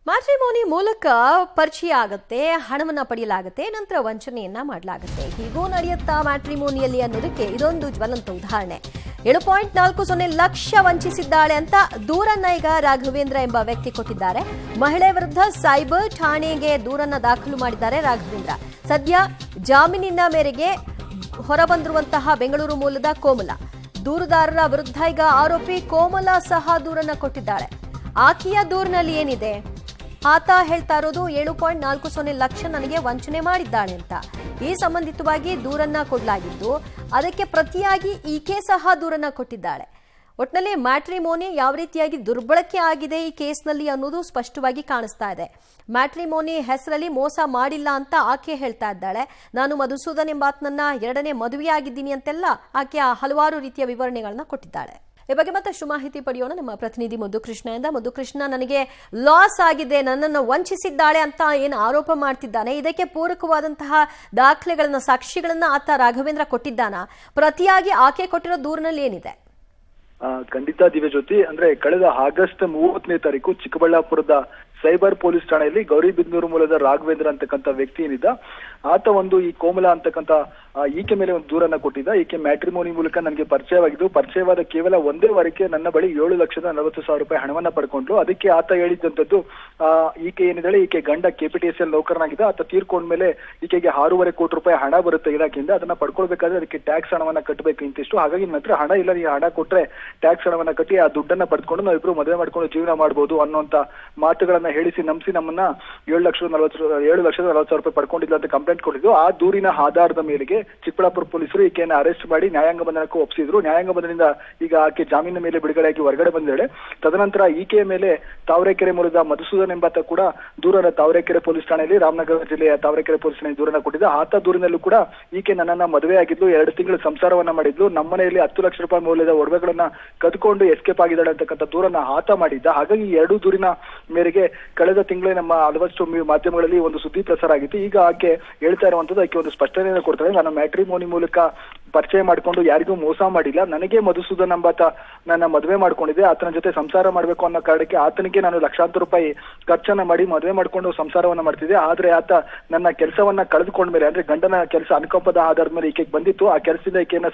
Matrimony ಮೂಲಕ ಪರಿಚಯ ಆಗುತ್ತೆ, ಹಣವನ್ನ ಪಡೆಯಲಾಗುತ್ತೆ, ನಂತರ ವಂಚನೆಯನ್ನ ಮಾಡಲಾಗುತ್ತೆ. ಹೀಗೂ ನಡೆಯುತ್ತಾ ಮ್ಯಾಟ್ರಿಮೋನಿಯಲ್ಲಿ ಅನ್ನೋದಕ್ಕೆ ಇದೊಂದು ಜ್ವಲಂತ ಉದಾಹರಣೆ. 7.40 ಲಕ್ಷ ವಂಚಿಸಿದ್ದಾಳೆ ಅಂತ ದೂರನ್ನ ಈಗ ರಾಘವೇಂದ್ರ ಎಂಬ ವ್ಯಕ್ತಿ ಕೊಟ್ಟಿದ್ದಾರೆ. ಮಹಿಳೆ ವಿರುದ್ಧ ಸೈಬರ್ ಠಾಣೆಗೆ ದೂರನ್ನ ದಾಖಲು ಮಾಡಿದ್ದಾರೆ ರಾಘವೇಂದ್ರ. ಸದ್ಯ ಜಾಮೀನಿನ ಮೇರೆಗೆ ಹೊರಬಂದಿರುವಂತಹ ಬೆಂಗಳೂರು ಮೂಲದ ಕೋಮಲ ದೂರುದಾರರ ವಿರುದ್ಧ ಈಗ ಆರೋಪಿ ಕೋಮಲ ಸಹ ದೂರನ್ನ ಕೊಟ್ಟಿದ್ದಾಳೆ. ಆಕೆಯ ದೂರಿನಲ್ಲಿ ಏನಿದೆ? ಆತ ಹೇಳ್ತಾ ಇರೋದು 7.40 ಲಕ್ಷ ನನಗೆ ವಂಚನೆ ಮಾಡಿದ್ದಾಳೆ ಅಂತ. ಈ ಸಂಬಂಧಿತವಾಗಿ ದೂರನ್ನ ಕೊಡಲಾಗಿದ್ದು, ಅದಕ್ಕೆ ಪ್ರತಿಯಾಗಿ ಈಕೆ ಸಹ ದೂರನ್ನ ಕೊಟ್ಟಿದ್ದಾಳೆ. ಒಟ್ಟಿನಲ್ಲಿ ಮ್ಯಾಟ್ರಿಮೋನಿ ಯಾವ ರೀತಿಯಾಗಿ ದುರ್ಬಳಕೆ ಆಗಿದೆ ಈ ಕೇಸ್ನಲ್ಲಿ ಅನ್ನೋದು ಸ್ಪಷ್ಟವಾಗಿ ಕಾಣಿಸ್ತಾ ಇದೆ. ಮ್ಯಾಟ್ರಿಮೋನಿ ಹೆಸರಲ್ಲಿ ಮೋಸ ಮಾಡಿಲ್ಲ ಅಂತ ಆಕೆ ಹೇಳ್ತಾ ಇದ್ದಾಳೆ. ನಾನು ಮಧುಸೂದನ್ ಎಂಬಾತನನ್ನ 2ನೇ ಮದುವೆಯಾಗಿದ್ದೀನಿ ಅಂತೆಲ್ಲ ಆಕೆ ಹಲವಾರು ರೀತಿಯ ವಿವರಣೆಗಳನ್ನ ಕೊಟ್ಟಿದ್ದಾಳೆ. ಈ ಬಗ್ಗೆ ಮತ್ತಷ್ಟು ಮಾಹಿತಿ ಪಡೆಯೋಣ ನಮ್ಮ ಪ್ರತಿನಿಧಿ ಮಧುಕೃಷ್ಣದಿಂದ. ಮಧುಕೃಷ್ಣ, ನನಗೆ ಲಾಸ್ ಆಗಿದೆ, ನನ್ನನ್ನು ವಂಚಿಸಿದ್ದಾಳೆ ಅಂತ ಏನು ಆರೋಪ ಮಾಡ್ತಿದ್ದಾನೆ, ಇದಕ್ಕೆ ಪೂರಕವಾದಂತಹ ದಾಖಲೆಗಳನ್ನ, ಸಾಕ್ಷಿಗಳನ್ನ ಆತ ರಾಘವೇಂದ್ರ ಕೊಟ್ಟಿದ್ದಾನ? ಪ್ರತಿಯಾಗಿ ಆಕೆ ಕೊಟ್ಟಿರೋ ದೂರಿನಲ್ಲಿ ಏನಿದೆ? ಖಂಡಿತ ದಿವ್ಯಜ್ಯೋತಿ, ಅಂದ್ರೆ ಕಳೆದ ಆಗಸ್ಟ್ 30ನೇ ತಾರೀಕು ಚಿಕ್ಕಬಳ್ಳಾಪುರದ ಸೈಬರ್ ಪೊಲೀಸ್ ಠಾಣೆಯಲ್ಲಿ ಗೌರಿಬಿದನೂರು ಮೂಲದ ರಾಘವೇಂದ್ರ ಅಂತಕ್ಕಂಥ ವ್ಯಕ್ತಿ ಏನಿದ್ದ, ಆತ ಈ ಕೋಮಲ ಅಂತಕ್ಕಂಥ ಈಕೆ ಮೇಲೆ ಒಂದು ದೂರನ್ನ ಕೊಟ್ಟಿದ್ದ. ಈಕೆ ಮ್ಯಾಟ್ರಿಮೋನಿ ಮೂಲಕ ನನಗೆ ಪರಿಚಯವಾಗಿದ್ದು, ಪರಿಚಯವಾದ ಕೇವಲ ಒಂದೇ ವಾರಕ್ಕೆ ನನ್ನ ಬಳಿ 7,40,000 ರೂಪಾಯಿ ಹಣವನ್ನ ಪಡ್ಕೊಂಡ್ರು. ಅದಕ್ಕೆ ಆತ ಹೇಳಿದ್ದಂಥದ್ದು, ಈಕೆ ಏನಿದ್ದಾಳೆ, ಈಕೆ ಗಂಡ KPTCL ನೌಕರನಾಗಿದ್ದ. ಆತ ತೀರ್ಕೊಂಡ್ಮೇಲೆ ಈಕೆಗೆ 6.5 ಕೋಟಿ ರೂಪಾಯಿ ಹಣ ಬರುತ್ತೆ ಇಲಾಖೆಯಿಂದ. ಅದನ್ನ ಪಡ್ಕೊಳ್ಬೇಕಾದ್ರೆ ಅದಕ್ಕೆ ಟ್ಯಾಕ್ಸ್ ಹಣವನ್ನ ಕಟ್ಟಬೇಕು ಇಂತಿಷ್ಟು. ಹಾಗಾಗಿ ನನ್ನ ಹತ್ರ ಹಣ ಇಲ್ಲ, ನೀವು ಹಣ ಕೊಟ್ರೆ ಟ್ಯಾಕ್ಸ್ ಹಣವನ್ನ ಕಟ್ಟಿ ಆ ದುಡ್ಡನ್ನ ಪಡ್ಕೊಂಡು ನಾವಿಬ್ರು ಮದುವೆ ಮಾಡ್ಕೊಂಡು ಜೀವನ ಮಾಡ್ಬೋದು ಅನ್ನೋಂತ ಮಾತುಗಳನ್ನ ಹೇಳಿಸಿ ನಂಬಿಸಿ ನಮ್ಮನ್ನ 7,40,000 ರೂಪಾಯಿ ಪಡ್ಕೊಂಡಿಲ್ಲ ಅಂತ ಕಂಪ್ಲೇಂಟ್ ಕೊಟ್ಟಿದ್ದು. ಆ ದೂರಿನ ಆಧಾರದ ಮೇರೆಗೆ ಚಿಕ್ಕಬಳ್ಳಾಪುರ ಪೊಲೀಸರು ಈಕೆಯನ್ನು ಅರೆಸ್ಟ್ ಮಾಡಿ ನ್ಯಾಯಾಂಗ ಬಂಧನಕ್ಕೆ ಒಪ್ಪಿಸಿದ್ರು. ನ್ಯಾಯಾಂಗ ಬಂಧನದಿಂದ ಈಗ ಆಕೆ ಜಾಮೀನಿನ ಮೇಲೆ ಬಿಡುಗಡೆಯಾಗಿ ಹೊರಗಡೆ ಬಂದಿದ್ದಾಳೆ. ತದನಂತರ ಈಕೆಯ ಮೇಲೆ ತಾವರೆಕೆರೆ ಮೂಲದ ಮಧುಸೂದನ್ ಎಂಬಾತ ಕೂಡ ದೂರನ ತಾವರೆಕೆರೆ ಪೊಲೀಸ್ ಠಾಣೆಯಲ್ಲಿ, ರಾಮನಗರ ಜಿಲ್ಲೆಯ ತಾವರೆಕೆರೆ ಪೊಲೀಸ್ ಠಾಣೆ ದೂರನ್ನ ಕೊಟ್ಟಿದ್ದ. ಆತ ದೂರಿನಲ್ಲೂ ಕೂಡ ಈಕೆ ನನ್ನನ್ನ ಮದುವೆ ಆಗಿದ್ಲು, 2 ತಿಂಗಳು ಸಂಸಾರವನ್ನ ಮಾಡಿದ್ಲು, ನಮ್ಮನೆಯಲ್ಲಿ 10 ಲಕ್ಷ ರೂಪಾಯಿ ಮೌಲ್ಯದ ಒಡವೆಗಳನ್ನ ಕದ್ಕೊಂಡು ಎಸ್ಕೇಪ್ ಆಗಿದ್ದಾಳೆ ಅಂತಕ್ಕಂಥ ದೂರನ್ನ ಆತ ಮಾಡಿದ್ದ. ಹಾಗಾಗಿ ಈ 2 ದೂರಿನ ಮೇರೆಗೆ ಕಳೆದ ತಿಂಗಳೇ ನಮ್ಮ ಹಲವಷ್ಟು ಮಾಧ್ಯಮಗಳಲ್ಲಿ ಒಂದು ಸುದ್ದಿ ಪ್ರಸಾರ ಆಗಿತ್ತು. ಈಗ ಆಕೆ ಹೇಳ್ತಾ ಇರುವಂತದ್ದು, ಆಕೆ ಒಂದು ಸ್ಪಷ್ಟನೆಯನ್ನು ಕೊಡ್ತಾರೆ. ನಾನು ಮ್ಯಾಟ್ರಿಮೋನಿ ಮೂಲಕ ಪರಿಚಯ ಮಾಡ್ಕೊಂಡು ಯಾರಿಗೂ ಮೋಸ ಮಾಡಿಲ್ಲ, ನನಗೆ ಮಧುಸೂದನ್ ಎಂಬಾತ ನನ್ನ ಮದುವೆ ಮಾಡ್ಕೊಂಡಿದ್ದೆ, ಆತನ ಜೊತೆ ಸಂಸಾರ ಮಾಡ್ಬೇಕು ಅನ್ನೋ ಕಾರಣಕ್ಕೆ ಆತನಿಗೆ ನಾನು ಲಕ್ಷಾಂತರ ರೂಪಾಯಿ ಖರ್ಚನ್ನ ಮಾಡಿ ಮದುವೆ ಮಾಡ್ಕೊಂಡು ಸಂಸಾರವನ್ನ ಮಾಡ್ತಿದ್ದೆ. ಆದ್ರೆ ಆತ ನನ್ನ ಕೆಲಸವನ್ನ ಕಳೆದುಕೊಂಡ್ಮೇಲೆ, ಅಂದ್ರೆ ಗಂಡನ ಕೆಲಸ ಅನುಕಂಪದ ಆಧಾರದ ಮೇಲೆ ಈಕೆಗೆ ಬಂದಿತ್ತು. ಆ ಕೆಲಸದಿಂದ ಈಕೆಯನ್ನ